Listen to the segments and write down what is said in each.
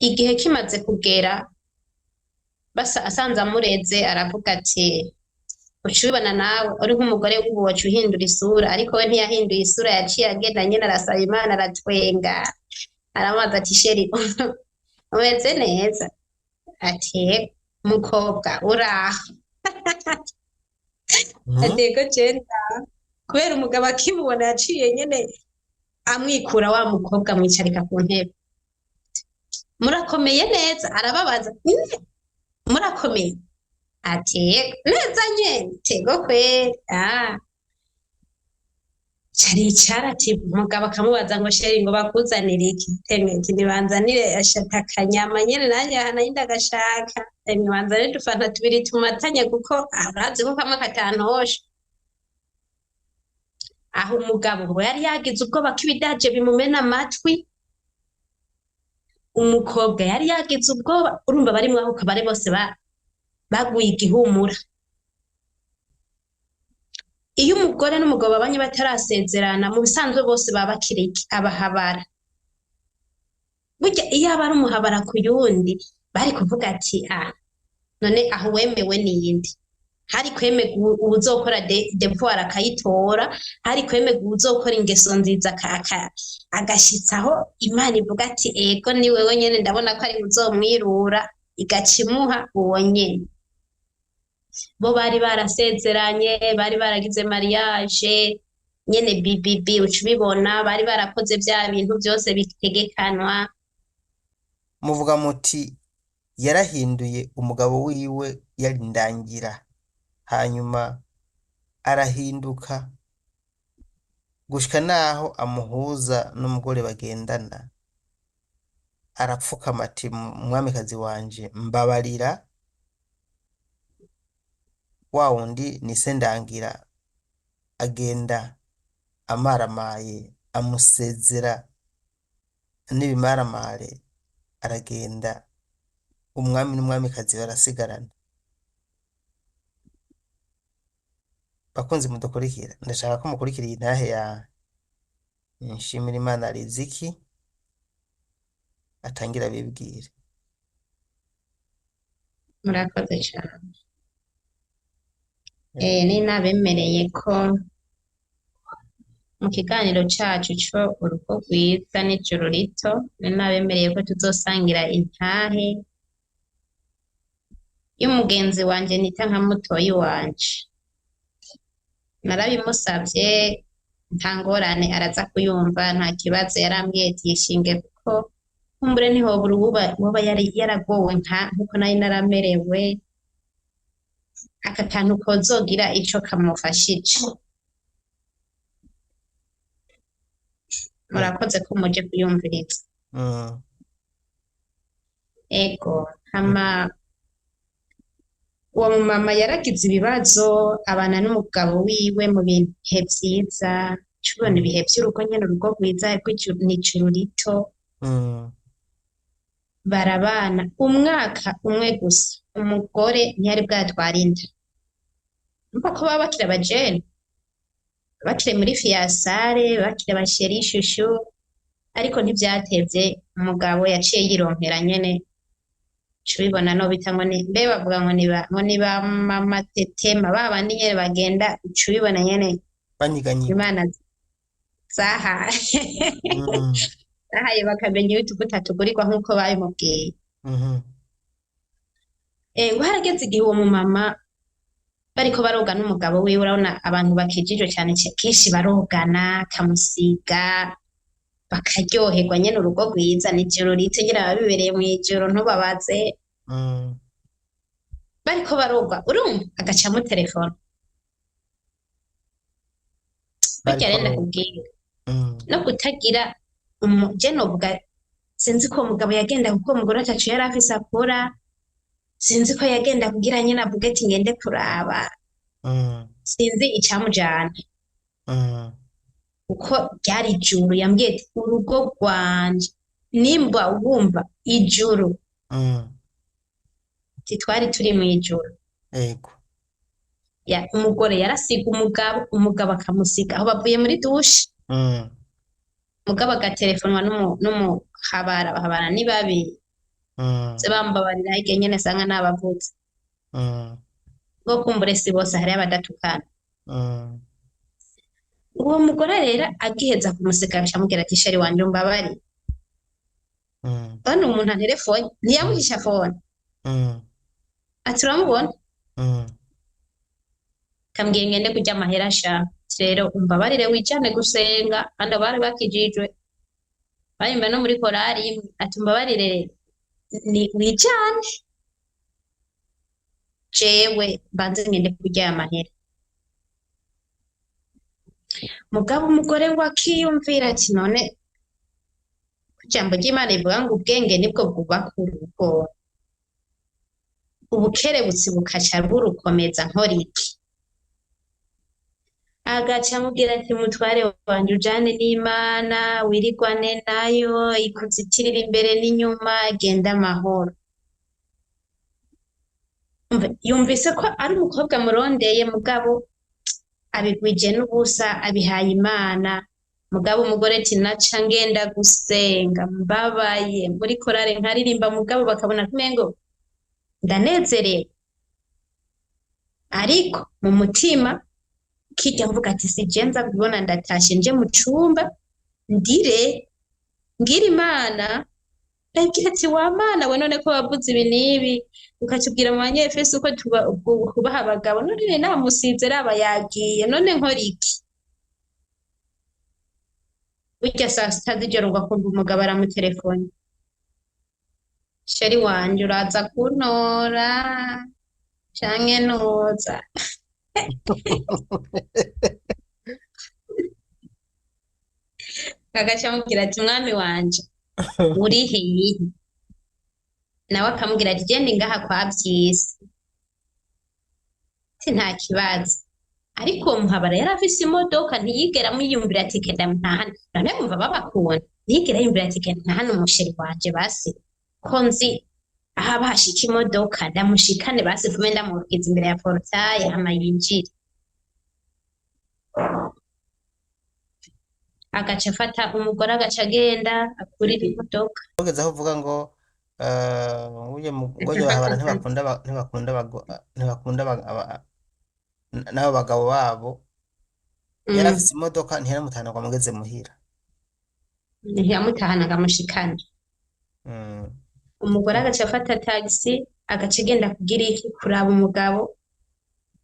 igihe kimaze kugera asanze amureze aravuga ati ucubibona nawe uri nk'umugore w'ubu wacu uhindura isura ariko we ntiyahinduye isura yaciye agenda nyine arasaba Imana aratwenga aramubaza ati sheri umeze neza ati mukobwa uraho atego jenda kubera umugabo akimubona yaciye nyene amwikura wa mukobwa amwicarika ku ntebe murakomeye neza arababaza murakomeye ati neza nyene tego kweri caricara ati umugabo akamubaza ngo sheri ngo bakuzanire iki temwe ati nibanzanire ashaka akanyama nyene nanje hanarinda agashaka nibanzanire dufanta tubiri tumatanye kuko arazi ko kamwe katantosha aho umugabo ngo yari yagize ubwoba ko ibidaje bimumena amatwi umukobwa yari yagize ubwoba urumva bari mwaho kabare bose baguye igihumura iyo umugore n'umugabo babanye batarasezerana mu bisanzwe bose baba bakiriki abahabara burya iyo aba ari umuhabara ku yundi bari kuvuga ati none aho wemewe n'iyindi hari kwemega uzokora devoir akayitora hari kwemega uzokora ingeso nziza agashitsaho Imana ivuga ati ego ni wewe nyene ndabona ko ari uzomwirura igacimuha uwo nyene bo bari barasezeranye bari baragize mariage nyene bibibi ucubibona bari barakoze bya bintu byose bitegekanwa muvuga muti yarahinduye umugabo wiwe yarindangira hanyuma arahinduka gushika naho amuhuza n'umugore bagendana arapfukama ati mwamikazi wanje mbabarira wa wundi nise ndangira agenda amaramaye amusezera n'ibimaramare aragenda umwami n'umwamikazi barasigarana bakunzi mudukurikira ndashaka ko mukurikira iyi ntahe ya nshimira Imana Riziki atangira bibwire murakoze cyane ni nabemereye ko mu kiganiro cacu co urugo rwiza n'ijoro rito ni nabemereye ko tuzosangira intahe y'umugenzi wanje nita nka mutoyi wanje narabimusavye nta ngorane araza kuyumva nta kibazo yarambwiye ati yishinge kuko kumbure ntihobura uwoba yaragowe nkuko nari naramerewe aka kantu kozogira ico kamufashije murakoze ko muje kuyumviriza ego hama uwo mumama yaragize ibibazo abana n'umugabo wiwe mu bihe vyiza cubona ibihe vy'urugo nyene urugo rwiza n'ijuru rito barabana umwaka umwe gusa umugore ntiyari bwatwara inda numva ko baba bakiri abajene bakiri muri fiyasare bakiri abasheri ishushu ariko ntivyatevye umugabo yaciye yironkera nyene cubibona no bita ngo mbe bavuga ngo ni ba mama tetema babandi nyene bagenda cubibona nyene banyiganyika Imana zahaye zahaye bakamenya ibituguta tugurirwa nk'uko babimubwiye ngo harageze igihe uwo mumama bariko baroga n'umugabo wiwe urabona abantu bakijijwe cyane kenshi barogana kamusiga bakaryoherwa nyene urugo rwiza n'ijoro rito ngira babibereye mw'ijoro ntubabaze bariko barogwa urumva agacamo telefone burya renda kubwira no kutagira je novuga sinzi ko umugabo yagenda kuko umugore atacu yari afise akora sinzi ko yagenda kugira nyine avuga ati ngende kuraba sinzi icamujana uko ryari ijuru yambwiye ati urugo rwanje nimba wumva ijuru twari turi mu ijuru yego umugore yarasiga umugabo akamusiga aho bavuye muri dushe umugabo agaterefonwa n'umuhabara bahabara ni babiri mm, se bambabarira hirya nyene sanga nabavuze mm, bwo kumbure si bose hariho abadatukana. mm, Uwo mugore rero agiheza kumuseka akamubwira ati sheri wanje umbabarire, mm, hano umuntu anterefone mm, ntiyamuhisha fone mm, ati uramubona, mm. kambwiye ngende kurya amahera ashaka. Ati rero umbabarire wijane gusenga kandi abari bakijijwe bayimba no muri korari imwe. Ati umbabarire ni wijane jewe mbanze ngende kurya aya mahera. Mugabo umugore we akiyumvira ati none ijambo ry'Imana rivuga ngo ubwenge nibwo bwubaka urugo, ubukerebutsi bukaca burukomeza nkora iki? Agaca amubwira ati mutware wanje ujane n'Imana wirigwane nayo ikuzitirira imbere n'inyuma genda amahoro. Yumvise ko ari umukobwa murondeye mugabo abigwije n'ubusa abihaye Imana. Mugabo umugore ati naca ngenda gusenga mbabaye muri korari nkaririmba mugabo bakabona kumengo ndanezerewe, ariko mu mutima kirya mvuga ati sije nza kubona ndatashe nje mu cumba ndire ngira Imana ndagira ati wa Mana we none ko wavuze ibi n'ibi ukatubwira mu banyefeso uko kubaha abagabo none namusize raba yagiye none nkora iki? Burya saa sita z'ijoro ngo akumva umugabo aramutelefone, sheri wanje uraza kuntora canke ntuza? Agaca amubwira ati mwami wanje uri hehe? Nawe akamubwira ati je ndi ngaha kwa Vyisi. Ati nta kibazo, ariko uwo muhabara yari afise imodoka ntiyigera amwiyumvira ati genda ntahane. None bumva babakunda ntiyigera yumvira ati genda ntahane umusheri wanje basi ko nzi aho abashika imodoka ndamushikane basi vume ndamukiza imbere ya portaye hama yinjire. Agaca afata umugore agaca agenda akurira imodoka. Ugeze aho uvuga ngo ngo yohabara ntibakunda n'abo bagabo babo, yari afise imodoka ntiyaramutahana ngo amugeze muhira. Ntiyamutahana ngo amushikane. Mm, Umugore agaca afata tagisi agaca agenda kugira iki kuraba umugabo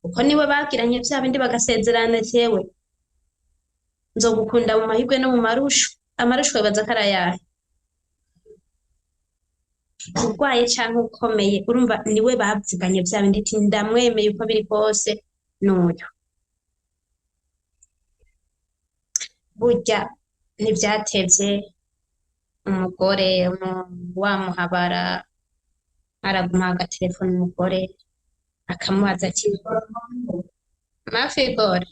uko niwe bagiranye vya bindi bagasezerana jewe nzogukunda mu mahirwe no mu marushu. Amarushu babaza ko ari ayahe? Urwaye canke ukomeye urumva niwe bavuganye vya bindi ati ndamwemeye uko biri kose n'uyu. Burya ntivyatevye umugore wa muhabara araguma agatelefona umugore akamubaza ati mafigore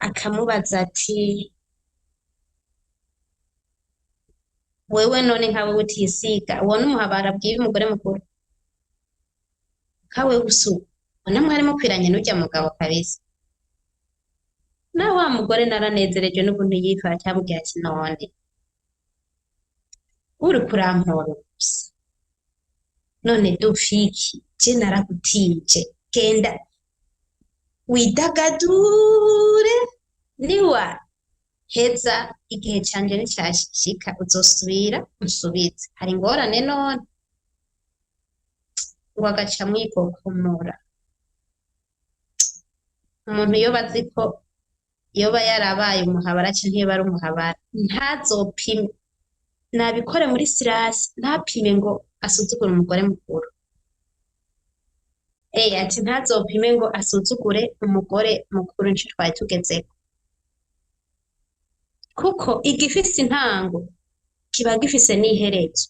akamubaza ati wewe none nkawe utisiga uwo n'umuhabara abwira umugore mukuru kawe gusu ubona mwari mukwiranye n'urya mugabo kabisa. Na wa mugore naranezereje n'ukuntu yifata yamubwira ati none uri kurampora gusa none dufiki je naragutije genda widagadure niwa heza igihe canje nicashika uzosubira unsubize hari ingorane none. Wagaca mwikokomora. Umuntu yoba azi ko yoba yarabaye umuhabara canke yoba ari umuhabara ntazopime, nabikore muri sirasi ntapime ngo asuzugure umugore mukuru. Ati ntazopime ngo asuzugure umugore mukuru nico twari tugezeko, kuko igifise intango kiba gifise n'iherezo.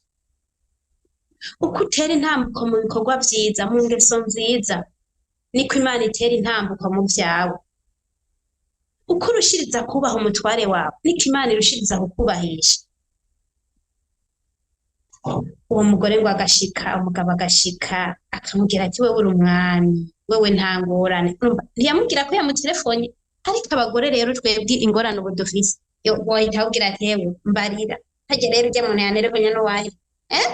Uko utera intambuko mu bikorwa vyiza mu ngeso nziza niko Imana itera intambuko mu vyawe. Uko urushiriza kubaha umutware wawe niko Imana irushiriza kukubahisha. uwo mugore ngo agashika umugabo agashika akamubwira ati wewe uri umwami wewe nta ngorane urumva ntiyamubwira ko yamutelefone ariko abagore rero twebwe ingorane ubu dufise wohita awubwira ati yewe mbarira harya rero urya muntu yanerefone n'uwahe eh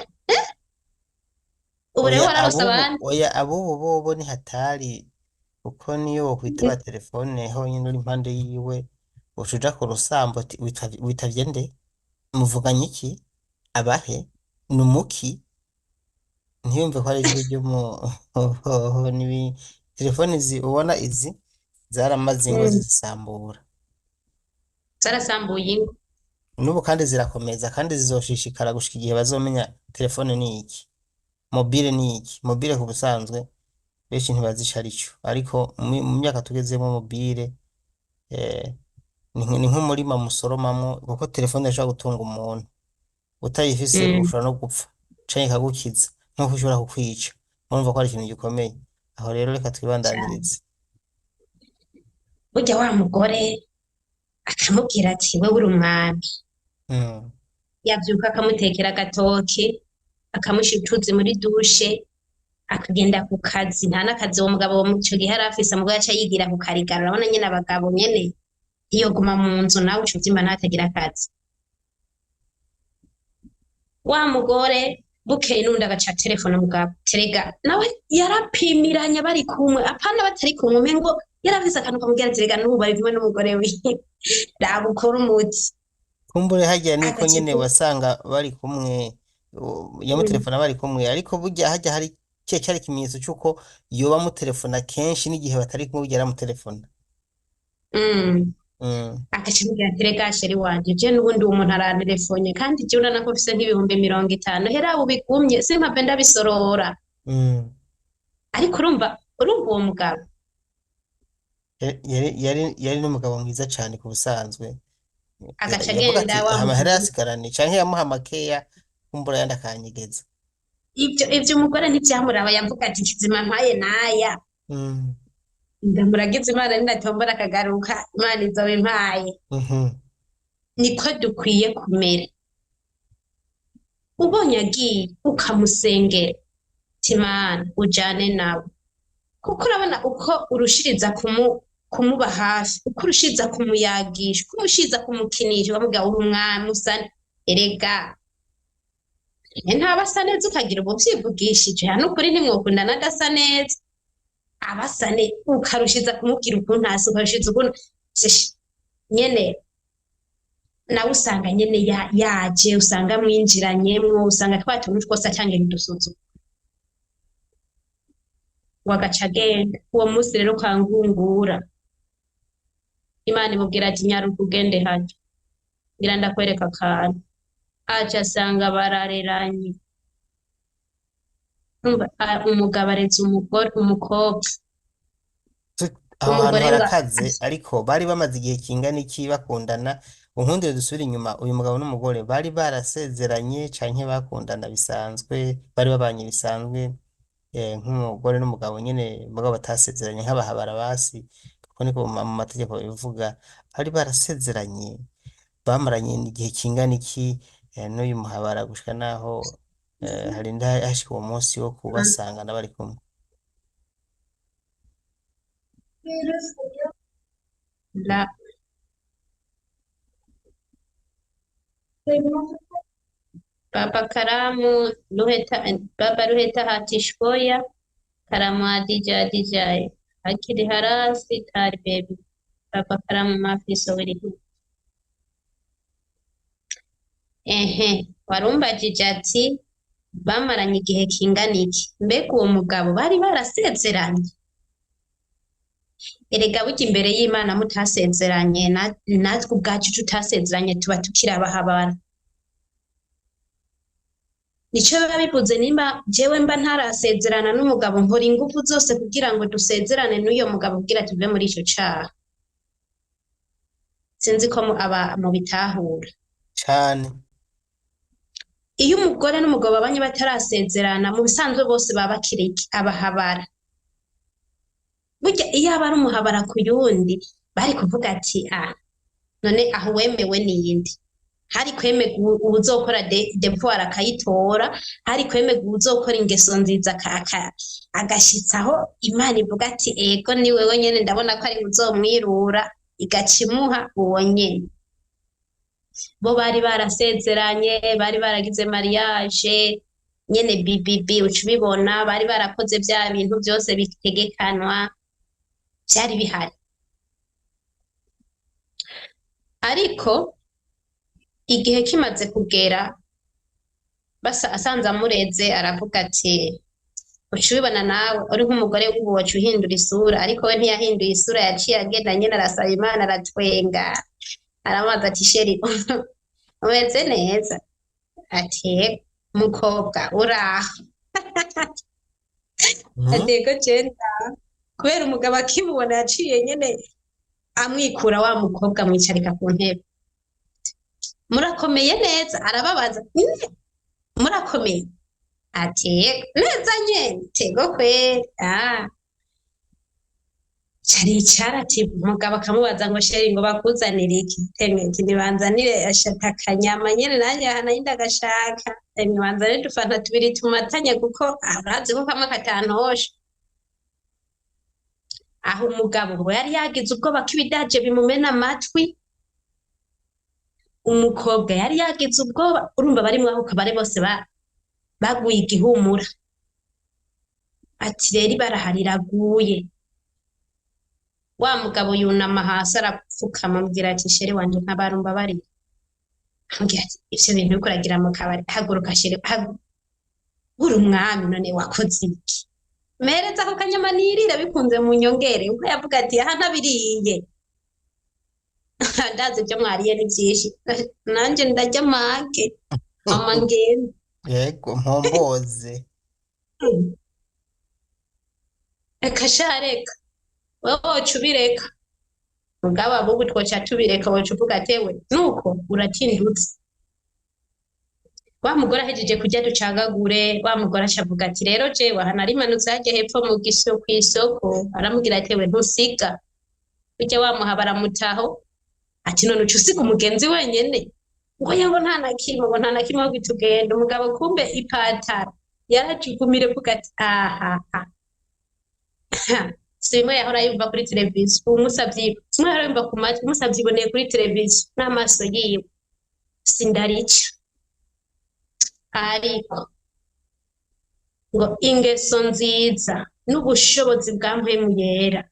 ubu rero wararose abandi abubu bobo ni hatari kuko niyo wokwitaba telefone honyine uri impande yiwe ucuja ku rusambo ati witavye nde muvuganye iki abahe numuki ntiyumve ko ari ijwi ry'umuntu nibi telefone ubona izi zaramaze ingo zisambura zarasambuye ingo n'ubu kandi zirakomeza kandi zizoshishikara gushika igihe bazomenya telefone ni iki mobile ni iki mobile ku busanzwe benshi ntibazisha arico ariko mu myaka tugezemo mobile ni nk'umurima musoromamwo kuko telefone ishobora gutunga umuntu utayifise ushobora no gupfa canke ikagukiza nkuko ishobora kukwica urumva ko ari ikintu gikomeye aho rero reka twibandanirize burya wa mugore akamubwira ati wewe uri umwami yavyuka akamutekera agatoke akamushira utuzi muri dushe akagenda ku kazi nta n'akazi uwo mugabo mu ico gihe yari afise mugabo yaca yigira ku karigara urabona nyene abagabo nyene iyo guma mu nzu nawe uca uvyimba ntatagira akazi wa mugore bukeye n'undi agaca telefone mugabo terega nawe yarapimiranya bari kumwe apana batari kumwe umengo yaravise akantu kamubwira ati rega n'ubu bari kumwe n'umugore wiwe raba ukora umuti kumbure harya niko nyene wasanga bari kumwe yamutelefona bari kumwe ariko burya harya hari cyari ikimenyetso cy'uko yoba mutelefona kenshi n'igihe batari kumwe burya aramutelefona agaca amubwira ati rega sheri wanje je n'ubundi uwo muntu arantelefone kandi je urana ko mfise nk'ibihumbi 50 hera ubigumye simpave ndabisorora ariko urumva uwo mugabo yari n'umugabo mwiza cyane ku busanzwe agaca agenda amahera yasigarane canke yamuha makeya kumbura yandi akanyegeza ivyo umugore ntivyamuraba yavuga ati kizima mpaye naya ndamuragize imana ninatombora akagaruka imana izoba impaye niko dukwiye kumera ubonye agiye ukamusengera timana ujane nawe kuko urabona uko urushiriza kumuba hafi uko urushiriza kumuyagisha uko urushiriza kumukinisha bavuga uri umwami usa erega ntabasa neza ukagira ubuvyivugishije hano ukuri ntimwokundana adasa neza abasane ukarushiza kumubwira ukuntu hasi ukarushiza ukuntu nyene nawe usanga nyene yaje usanga mwinjiranyemwo usanga twatuntu twose acange ntidusuzuma wagaca agenda uwo munsi rero kangungura imana imubwira ati nyaruka ugende harya ngira ndakwereka akantu aca asanga barareranye umugabo aretse umukobwa aho hantu harakaze ariko bari bamaze igihe kingana iki bakundana unkundire dusubire inyuma uyu mugabo n'umugore bari barasezeranye canke bakundana bisanzwe bari babanye bisanzwe nk'umugore n'umugabo nyene mugabo batasezeranye nk'abahabara basi kuko niko mu mategeko bivuga bari barasezeranye bamaranye igihe kingana iki n'uyu muhabara gushika naho harinda hashika uwo munsi wo kubasangana bari kumwe baba ruheta hatishkoya karamu adijaye akiri harasi tari baby baba karamu mafiso wiriho warumbajije ati bamaranye igihe kingana iki mbega uwo mugabo bari barasezeranye erega burya imbere y'Imana mutasezeranye natwe ubwacu tutasezeranye tuba tukiri abahabara nico biba bivuze nimba jewe mba ntarasezerana n'umugabo nkora ingufu zose kugira ngo dusezerane n'uyo mugabo kugira tuve muri ico caha sinzi ko aba mu bitahura cane iyo umugore n'umugabo babanye batarasezerana mu bisanzwe bose baba bakiriki abahabara burya iyo aba ari umuhabara ku yundi bari kuvuga ati none aho wemewe n'iyindi hari kwemega uwuzokora devoir akayitora, hari kwemega uwuzokora ingeso nziza agashitsaho Imana ivuga ati ego ni wewe nyene ndabona ko ari uzomwirura igaca imuha uwo nyene. Bo bari barasezeranye, bari baragize mariage nyene bibibi uca ubibona, bari barakoze vya bintu vyose bitegekanwa vyari bihari. Ariko igihe kimaze kugera asanze amureze aravuga ati uca ubibona nawe uri nk'umugore w'ubu waca uhindura isura, ariko we ntiyahinduye isura, yaciye agenda nyene arasaba Imana aratwenga aramubaza ati sheri umeze neza? Ati mukobwa uraho? ati ego jenda. Kubera umugabo akimubona yaciye nyene amwikura wa mukobwa amwicarika ku ntebe. Murakomeye neza? Arababaza murakomeye? Ati neza nyene. Tego kweri? Caricara ati umugabo akamubaza ngo sheri ngo bakuzanire iki? Temwe ati nibanzanire ashaka akanyama nyene nanje aha nari ndagashaka. Nibanzanire udufanta tubiri tumatanye kuko arazi ko kamwe katantosha. Aho umugabo ngo yari yagize ubwoba ko ibidaje bimumena amatwi, umukobwa yari yagize ubwoba, urumva bari mwaho kabare bose baguye igihumura. Ati rero ibara riraguye. Wa mugabo yunama hasi arapfukama amubwira ati sheri wanje ntabarumba bari. Ambwira ati ivyo bintu uriko uragira mu kabari, haguruka sheri, uri umwami none wakoze iki? Mereza ako kanyama nirira bikunze mu nyongere. Uko yavuga ati aha ntabiriye. Ndazi ibyo mwariye ni byinshi, nanje ndarya make mama ngende. Yego mpomboze. Reka sha reka wowe woca ubireka, mugabo abubu twoca tubireka woca uvuga atewe nuko uratindutse. Wa mugore ahejeje kurya ducagagure, wa mugore acavuga ati rero jewe aha narimanutse harya hepfo mu kw'isoko. Aramubwira atewe ntusiga burya wamuha baramutaho. Ati none uca usiga umugenzi wenyene? Ngo yango nta na kimwe, ngo nta na kimwe aho tugenda. Umugabo kumbe ipatara yarajugumire vuga ati aha simwe yahora yumva kuri televiziyo, umusavyi simwe yahora yumva ku matwi, umusavyi iboneye kuri televiziyo n'amaso yiwe sindarica. Ariko ngo ingeso nziza n'ubushobozi bwa mpwemu yera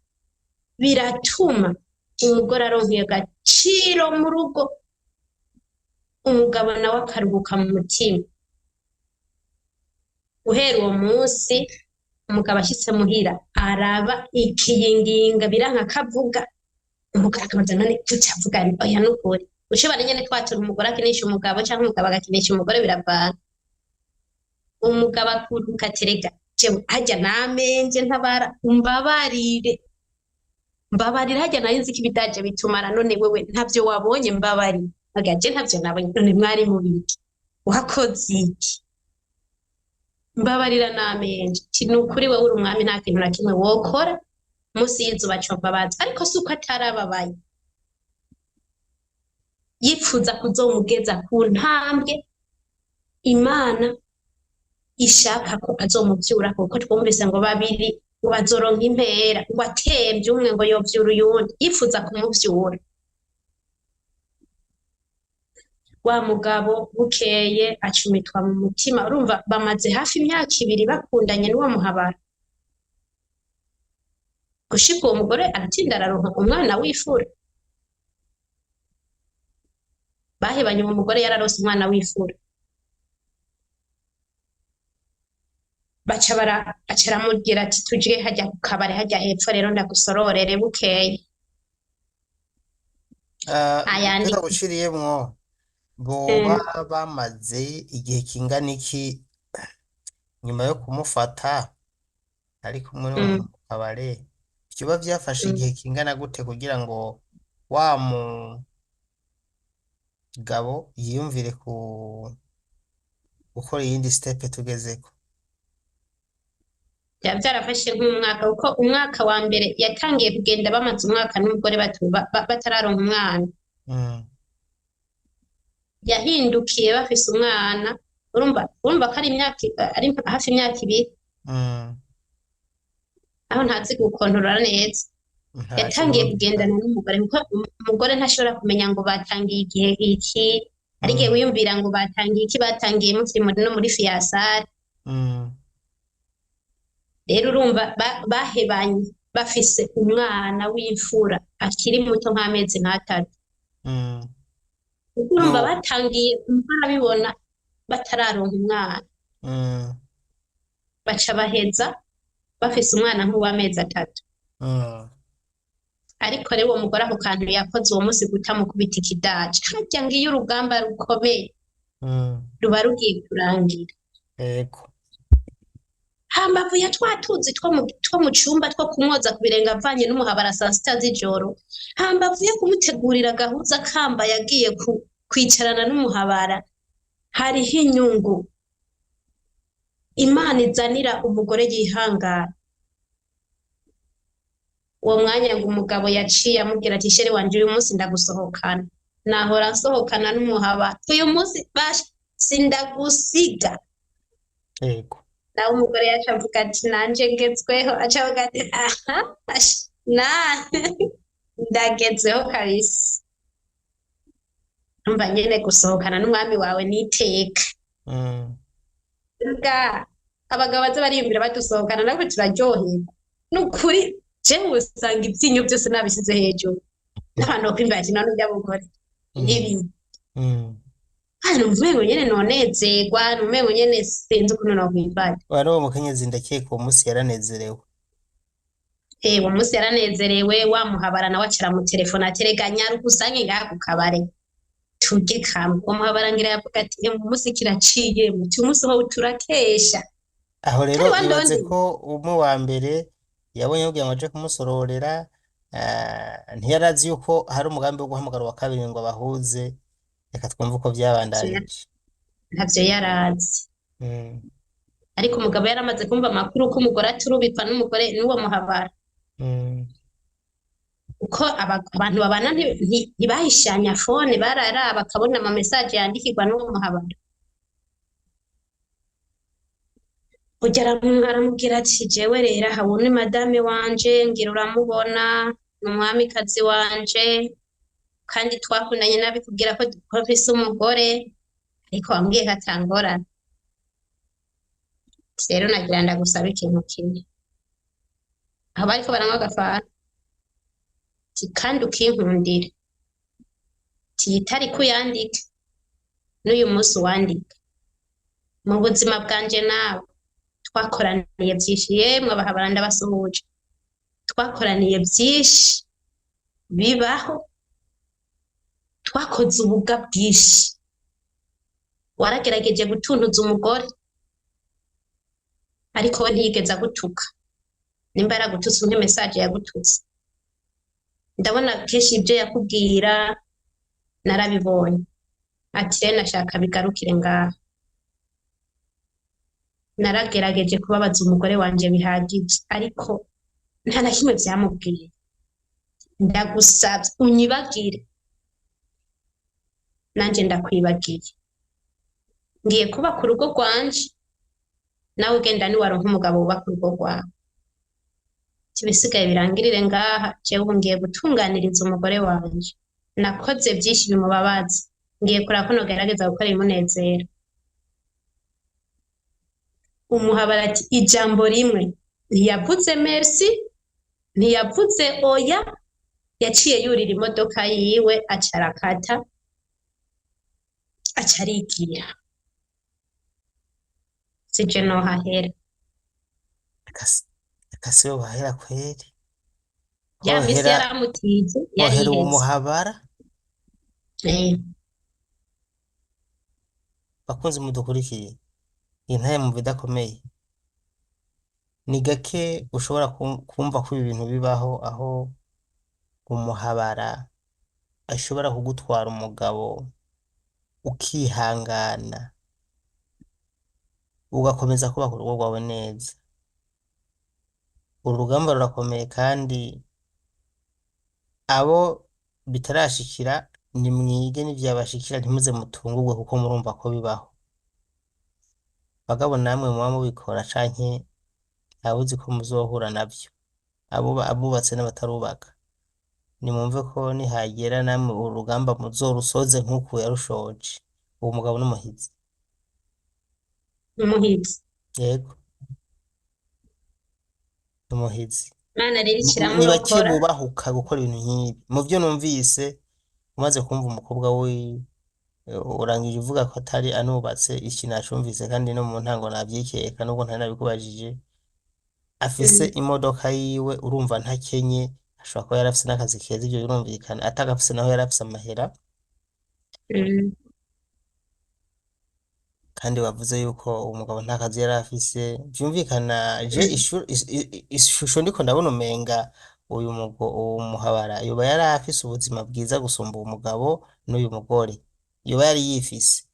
biratuma umugore aronka agaciro mu rugo, umugabo nawe akaruhuka mu mutima. Guhera uwo munsi umugabo ashitse muhira araba ikiyinginga biranka akavuga. Umugabo akabaza none tutavugana? Oya nukuri ushobora nyene twatura umugore akinisha umugabo canke umugabo agakinisha umugore biravana. Umugabo akuruka terega jewe harya namenje ntabara umbabarire harya nari nzi ko ibidaje bitumara, none wewe ntavyo wabonye mbabarire. Agaje ntavyo nabonye, none mwari mubiki wakoze iki? Mbabarira namenje. Ni ukuri wewe uri umwami nta kintu na kimwe wokora musi y'izuba combabaza. Ariko si uko atarababaye, yipfuza kuzomugeza ku ntambwe Imana ishaka ko azomuvyura, kuko twumvise ngo babiri ngo bazoronka impera, ngo atemvye umwe ngo yovyura uyundi. Yipfuza kumuvyura. Wa mugabo bukeye acumitwa mu mutima. Urumva bamaze hafi imyaka 2 bakundanye n'uwo muhabara. Gushika uwo mugore aratinda araronka umwana w'ifura. Bahebanye uwo mugore yararose umwana w'ifura. Baca aramubwira ati tuje hajya ku kabare hajya hepfo rero ndagusororere bukeye. Ayandi gushiriyemwo boba bamaze igihe kingana iki nyuma yo kumufata ari kumwe no mu kabare? Vyoba vyafashe igihe kingana gute kugira ngo wa mugabo yiyumvire gukora iyindi step tugezeko? Vyarafashe nk'umwaka, kuko umwaka wa mbere yatangiye kugenda bamaze umwaka n'umugore batararonka umwana. yahindukiye bafise umwana, urumva ko ari hafi imyaka ibiri, mm, aho ntazi gukontorora neza. Yatangiye ntashobora kugendana kuvugana. n'umugore kuko umugore ntashobora kumenya ngo batangiye igihe iki, ari igihe Mm, wiyumvira ngo batangiye iki, batangiye mukiri no muri fiyasari. mm, Rero urumva bahebanye bafise umwana w'imfura akiri muto nk'amezi nk'atatu. mm. Kuko urumva No, batangiye barabibona batararonka umwana, mm, baca baheza bafise umwana nk'uw'amezi atatu. mm, Ariko rero uwo mugore ako kantu yakoze uwo munsi gutamukubita ikidaca, harya ngo iyo urugamba rukomeye mm. ruba rugiye kurangira. Ego. Hambavu ya twa tuzi two mu cumba two kumwoza ku birenge avanye n'umuhabara saa sita z'ijoro, hambavu yo kumutegurira agahuza kamba yagiye kwicarana n'umuhabara, hariho inyungu Imana izanira umugore yihangana. Uwo mwanya ngo umugabo yaciye amubwira ati shere wanje uyu munsi ndagusohokana, nahora nsohokana n'umuhabara, uyu munsi basha sindagusiga. Ego. Nawe umugore yacu avuga ati nanje ngezweho, aca avuga ati aha na ndagezweho kabisa. Umva nyene gusohokana n'umwami wawe n'iteka. Mm, Mbwa abagabo baza bariyumvira badusohokana natwe turaryoherwa. Nukuri jewe usanga ivyinyo byose nabisize hejuru. N'abantu bakwimvira ati none urya mugore mm, ibi. mm. Numva umengo nyene nonezerwa, numva umengo nyene sinzi ukuntu nokwifata. Wari uwo mukenyezi ndakeka uwo munsi yaranezerewe. Uwo munsi yaranezerewe, wamuhabara nawe acaramutelefona ati rega nyaruka usange ngaha ku kabare turye kamwe. Uwo muhabara ngira yavuga ati umunsi kiraciye, muti umunsi ho turakesha. Aho rero Kari wande ibaze wande. ko umwe wa mbere yabonye kugira ngo aje kumusororera, ntiyarazi yuko hari umugambi wo guhamagara uwa kabiri ngo abahuze. Reka twumve uko byabandanije. Ntavyo yarazi. Mm, Ariko umugabo yaramaze kumva amakuru ko umugore aturubikwa n'umugore n'uwo muhabara. mm, Uko abantu babana ntibahishanya fone, bararaba bakabona ama message yandikirwa n'uwo muhabara. Ujya aramubwira ati jewe rero aha uwo ni madame wanje, ngira uramubona ni umwamikazi wanje, kandi twakundanye nabikubwira ko dufise umugore, ariko wambwiye ko atangorana. Rero nagira ndagusaba ikintu kimwe, aho bariko baranywa agafanta, kandi ukinkundira, iyi tariki uyandike n'uyu munsi uwandike. Mu buzima bwanje nawe twakoraniye byinshi, yemwe abahabara ndabasuhuje, twakoraniye byinshi bibaho, twakoze ububwa bwinshi. Waragerageje gutuntuza umugore, ariko we ntiyigeze agutuka. Nimba yaragututse umpe message yagututse. Ndabona kenshi ibyo yakubwira narabibonye. Ati rero nashaka bigarukire ngaha. Naragerageje kubabaza umugore wanje bihagije, ariko nta na kimwe vyamubwiye. Ndagusavye unyibagire, nanje ndakwibagiye. Ngiye kubaka urugo rwanje, nawe ugenda niwaronka umugabo wubaka urugo rwawe. Ibisigaye birangirire ngaha, jewe ubu ngiye gutunganiriza umugore wanje. Nakoze byinshi bimubabaza, ngiye kuraba ko nogerageza gukora ibimunezera. Umuhabara ati ijambo rimwe ntiyavuze merci, ntiyavuze oya, yaciye yurira imodoka yiwe aca arakata, aca arigira. Sije nohahera. Reka siwe wahera kweri. Ya misi Hohera yaramutije hohera uwo yariheze. muhabara. Eh, Bakunzi mudukurikiye, iyi ntaye mu bidakomeye. Ni gake ushobora kumva ko ibi bintu bibaho, aho umuhabara ashobora kugutwara umugabo ukihangana ugakomeza kubaka urugo rwawe neza. Uru rugamba rurakomeye kandi abo bitarashikira nimwige n'ivyabashikira ntimuze mutungurwe kuko murumva ko bibaho. Bagabo namwe muba mubikora canke ntawuzi ko muzohura navyo, abubatse n'abatarubaka. Nimwumve ko nihagera namwe urugamba muzorusoze nk'uku yarushoje. Uwo mugabo n'umuhizi. umuhizi. Yego, n'umuhizi. Imana rero Ni bake ikiramurokora. bubahuka gukora ibintu nk'ibi. Mu vyo numvise, umaze kumva umukobwa urangije uvuga ko atari anubatse, iki nacumvise kandi no mu ntango navyikeka nubwo ntari nabikubajije. Afise Mm, imodoka yiwe, urumva ntakenye, ashobora kuba yarafise n'akazi keza, ivyo birumvikana. Atagafise naho yarafise amahera. mm, Kandi wavuze yuko uwo mugabo nta kazi yari afise, vyumvikana. Je mm. ishusho ndiko ndabona umenga uwo muhabara yoba yari afise ubuzima bwiza gusumba uwo mugabo n'uyu mugore, yoba yari yifise.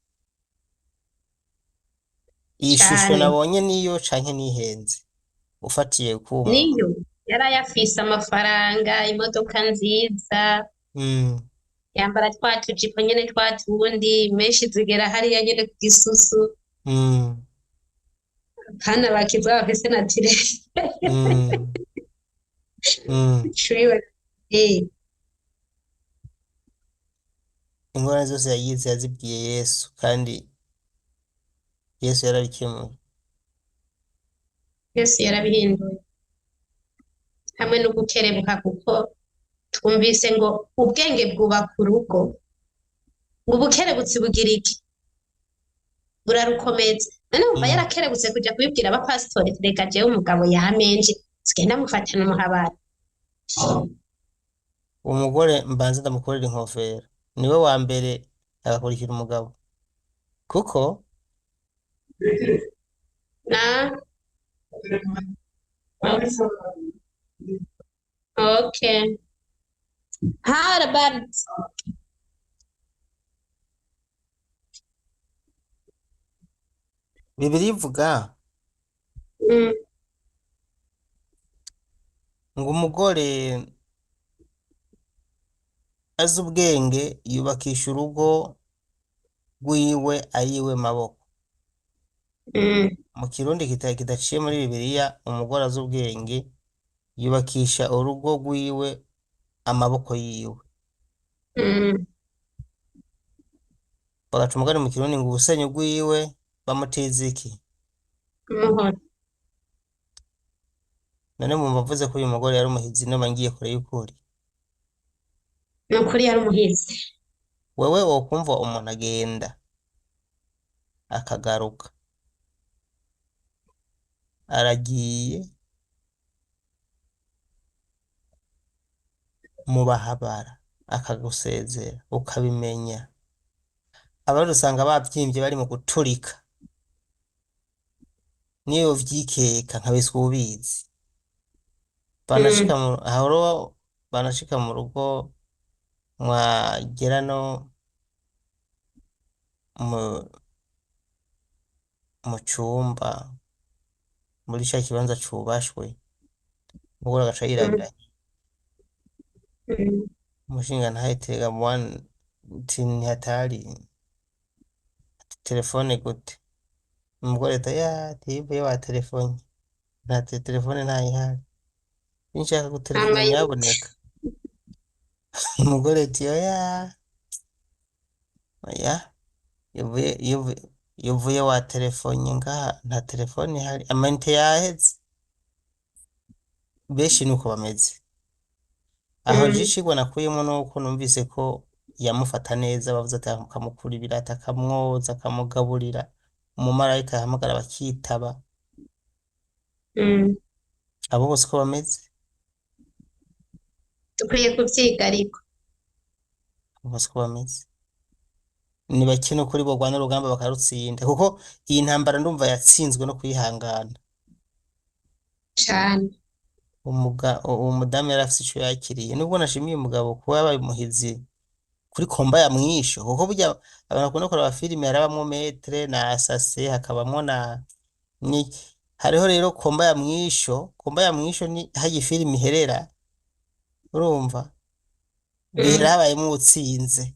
Iyi shusho Cane. nabonye niyo canke nihenze, ufatiye k'uwo muntu. Niyo yari ayafise amafaranga, imodoka nziza, Mm, yambara twa tujipo nyene twa tundi, menshi zigera hariya nyene ku gisusu, mm, kandi abakiza bafise natirere. mm, mm. Shwiwe. Eh, Ingorane zose yagize yazibwiye Yesu, kandi Yesu yarabikemuye. Yesu yarabihinduye hamwe no gukerebuka, kuko twumvise ngo ubwenge bwubaka urugo, ngo ubukerebutsi bugira iki? Burarukomeza. None wumva Mm. yarakerebutse kuja kubibwira abapasitori, reka jewe umugabo yamenje, sigenda mufatana umuhabara. Uwo mugore mbanze ndamukorera inkofero, niwe wa mbere agakurikira umugabo, kuko Na okay. How about Bibiliya ivuga mm, ngo umugore azi ubwenge yubakisha urugo rwiwe ayiwe maboko. mm, Mu kirundi kidaciye muri Bibiliya, umugore azi ubwenge yubakisha urugo rwiwe amaboko yiwe. mm, Bagaca umugani mu kirundi ngo ubusenyi rwiwe bamutiza iki? umuhoro. None mumva mvuze ko uyu mugore yari umuhizi, noba ngiye kure y'ukuri. Nukuri yari umuhizi. Wewe wokumva umuntu agenda akagaruka, aragiye mu bahabara akagusezera ukabimenya, abandi usanga bavyimvye bari mu guturika, niyo vyikeka nkabiswe ubizi. Mm, Ahoro banashika mu rugo, mwagera no mu mu cumba, muri ca kibanza cubashwe, umugore agaca mm, yirabiranya. mm. Umushingantahe tega mwana uti ntihatari telefone gute? Umugore ati tivuye wa telefone, telefone ntayihari, sinshaka gutelefona Amayinite. nyabuneka. Umugore ati oya, yuvuye wa telefone ngaha, nta telefone ihari, amayinite yaheze. Benshi nuko bameze. Aho je Mm, icigwa nakuyemo nuko numvise ko yamufata neza, bavuze ati akamukura ibirata, akamwoza, akamugaburira, umumarayika ahamagara bakitaba. mm. Abo bose uko bameze, Dukwiye kuvyiga ariko. abo bose uko bameze, ni bake nukuri borwana urugamba bakarutsinda, kuko iyi ntambara ndumva yatsinzwe no kwihangana. Cane. Uwo mudamu yari afise ico yakiriye, nubwo nashimiye umugabo kuba yabaye umuhizi kuri komba ya mwisho, kuko burya abantu bakunda kuraba filime harabamwo metre na asase, hakabamwo ni hariho rero komba ya mwisho. Komba ya mwisho ni hayi filime iherera, urumva bihera Mm, habayemo uwutsinze.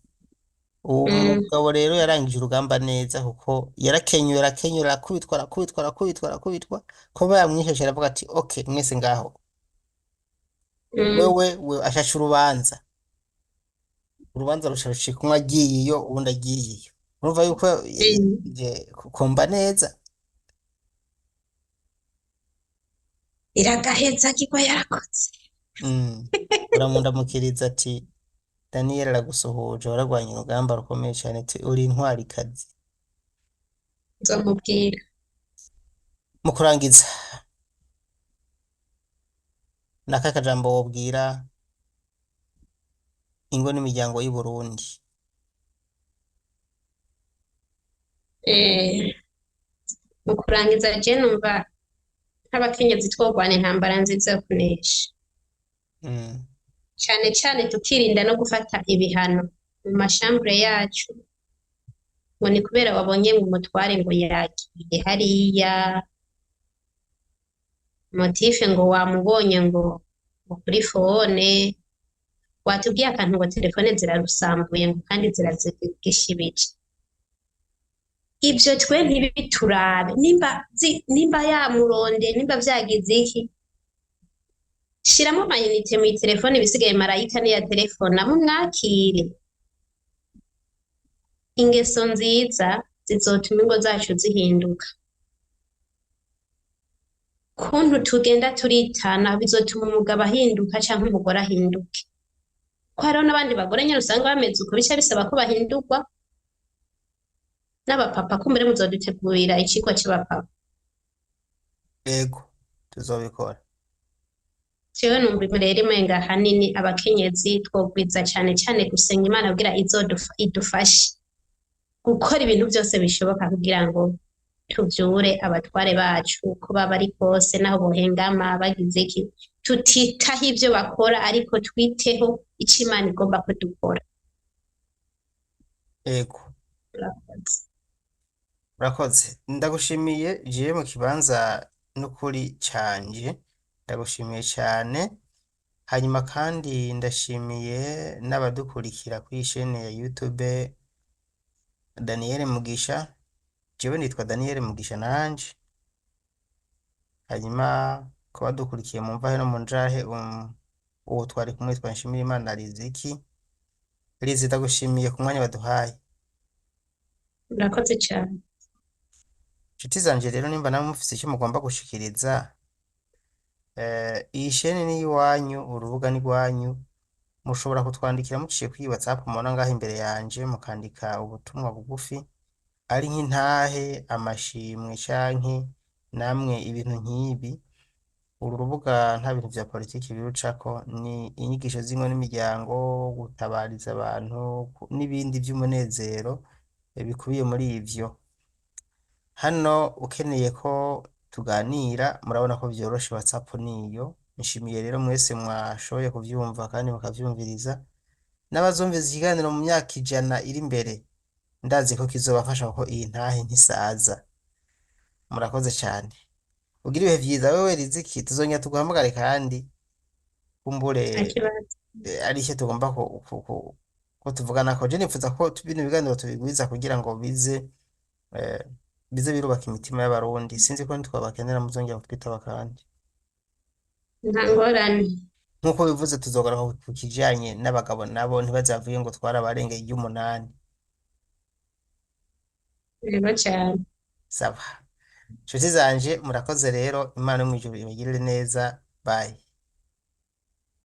uwo Mm, mugabo rero yarangije urugamba neza kuko yarakenyura arakenyura arakubitwa arakubitwa arakubitwa arakubitwa kuba yamwisheje aravuga ati ok mwese ngaho mm, we ashashe urubanza rusha rucika umwe agiye iyo uwundi agiye iyo urumva yuko mm. kumva neza. Iragaheza kigwa yarakoze. Mm. Uramundamukiriza ati Daniel aragusuhuje waragwanye urugamba rukomeye cyane ati uri intwarikazi. Nzomubwira. Mu kurangiza naka kajambo wobwira ingo n'imiryango y'u Burundi. Eh, mu kurangiza je numva nk'abakenyezi twogwana intambara nziza yo kunesha. Mm. Cane cane tukirinda no gufata ibihano mu mashambure yacu, ngo ni kubera wabonye ngo umutware ngo yagiye hariya, motife ngo wamubonye ngo kuri fone, watubwiye akantu ngo telefone zirarusambuye ngo kandi zirazigishibije. Ibyo twe ntibiturabe, nimba yamuronde, nimba vyagize iki, shiramo amayinite mu telefone, ibisigaye marayika niya telefone mumwakire. Ingeso nziza zizotuma ingo zacu zihinduka. Kuntu tugenda turitana bizotuma umugabo ahinduka canke umugore ahinduke. Ko hariho n'abandi bagore nyene usanga bameze uko bica bisaba ko bahindurwa. N'abapapa kumbere muzodutegurira icigwa c'abapapa. Yego tuzobikora. Jewe numva rero imenga hanini abakenyezi twogwiza cane cane gusenga Imana kugira idufashe gukora ibintu byose bishoboka kugira ngo tuvyure abatware bacu uko baba ari kose, naho bohengama bagize iki, tutitaho ivyo bakora ariko twiteho ico Imana igomba ko dukora. Yego Murakoze. urakoze ndagushimiye jewe mu kibanza n'ukuri canje ndagushimiye cyane hanyuma kandi ndashimiye n'abadukurikira kuri chaîne ya YouTube Daniel Mugisha. Jewe nitwa Daniel Mugisha nanje, hanyuma kuba dukurikiye mu mvahe no mu njahe uwo twari kumwe twanshimira Imana Riziki. Rizi ndagushimiye ku mwanya baduhaye. Murakoze cane. Nshuti zanje rero nimba namwe mufise icyo mugomba gushikiriza, iyi sheni ni iwanyu, urubuga ni rwanyu, mushobora kutwandikira muciye kuri WhatsApp mubona ngaho imbere yanje, mukandika ubutumwa bugufi ari nk'intahe, amashimwe canke namwe ibintu nk'ibi. Uru rubuga nta bintu vya politiki birucako, ni inyigisho z'ingo n'imiryango, gutabariza abantu n'ibindi vy'umunezero bikubiye muri ivyo. Hano ukeneye ko tuganira murabona ko vyoroshe, WhatsApp niyo. Nshimiye rero mwese mwashoboye kuvyumva kandi mukavyumviriza, n'abazumviza ikiganiro mu myaka 100 iri imbere ndazi ko kizobafasha kuko iyi ntahe ntisaza. Murakoze cyane, ugira ibihe vyiza. Wewe Riziki tuzongera tuguhamagare kandi kumbure Ntakibazo. ari icyo tugomba ko tuvugana ko je nipfuza ko bino biganiro tubigwiza kugira ngo eh, bize birubaka imitima y'abarundi. Sinzi ko ntitwabakenera muzongera kutwitaba kandi Nta ngorane. nk'uko bivuze tuzogaruka ku kijanye n'abagabo nabo ntibazavuye ngo twarabarengeye iry'umunani. Yego cane. Saba nshuti zanje murakoze rero, Imana yo mw'ijuru ibagirire neza. Bye.